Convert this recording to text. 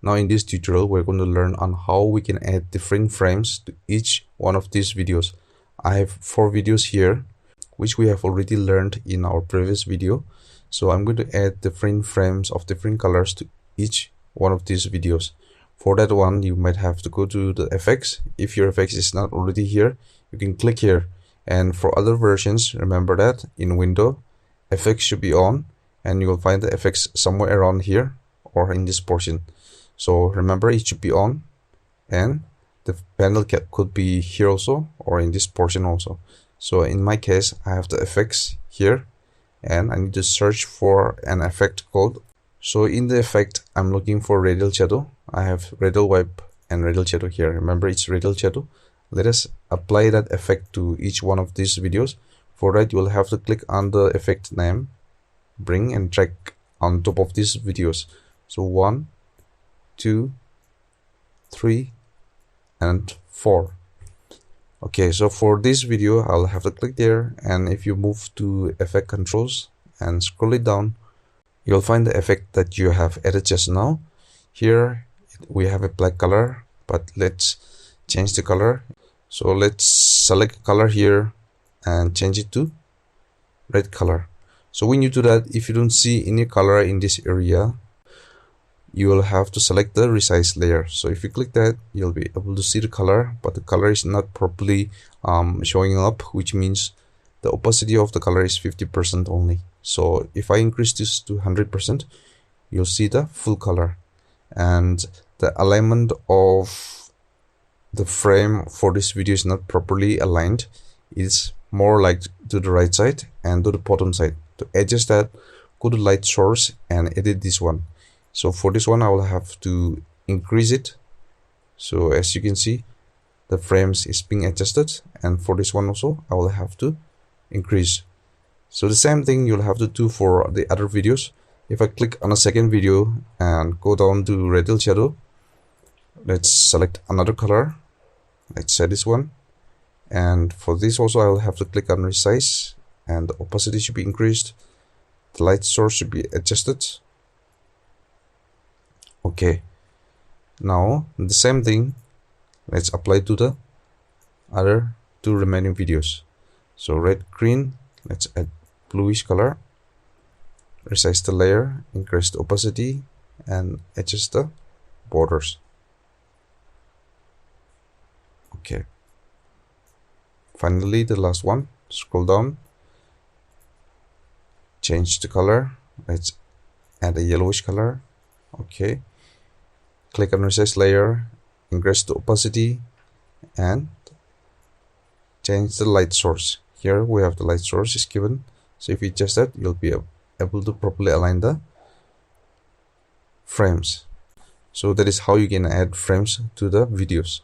Now in this tutorial, we're going to learn on how we can add different frames to each one of these videos. I have 4 videos here, which we have already learned in our previous video. So I'm going to add different frames of different colors to each one of these videos. For that one, you might have to go to the effects. If your effects is not already here, you can click here. And for other versions, remember that in window, effects should be on, and you will find the effects somewhere around here or in this portion. So remember, it should be on, and the panel could be here also or in this portion also. So in my case, I have the effects here, and I need to search for an effect code. So in the effect, I'm looking for radial shadow. I have radial wipe and radial shadow here. Remember, it's radial shadow. Let us apply that effect to each one of these videos. For that, you will have to click on the effect name, bring and drag on top of these videos. So 1, 2, 3, and 4. Okay, so for this video, I'll have to click there, and if you move to effect controls and scroll it down, you'll find the effect that you have added just now. Here we have a black color, but let's change the color. So let's select color here and change it to red color. So when you do that, if you don't see any color in this area, you will have to select the resize layer. So if you click that, you'll be able to see the color, but the color is not properly showing up, which means the opacity of the color is 50% only. So if I increase this to 100%, you'll see the full color, and the alignment of the frame for this video is not properly aligned. It's more like to the right side and to the bottom side. To adjust that, go to light source and edit this one. So for this one, I will have to increase it. So as you can see, the frames is being adjusted, and for this one also, I will have to increase. So the same thing you'll have to do for the other videos. If I click on a second video and go down to radial shadow, let's select another color. Let's say this one. And for this also, I will have to click on resize, and the opacity should be increased. The light source should be adjusted. Okay, now the same thing, let's apply to the other 2 remaining videos. So red, green, let's add bluish color, resize the layer, increase the opacity, and adjust the borders. Okay, finally the last one, scroll down, change the color, let's add a yellowish color. Okay, click on resize layer, increase the opacity, and change the light source. Here we have the light source is given, so if you adjust that, you'll be able to properly align the frames. So that is how you can add frames to the videos.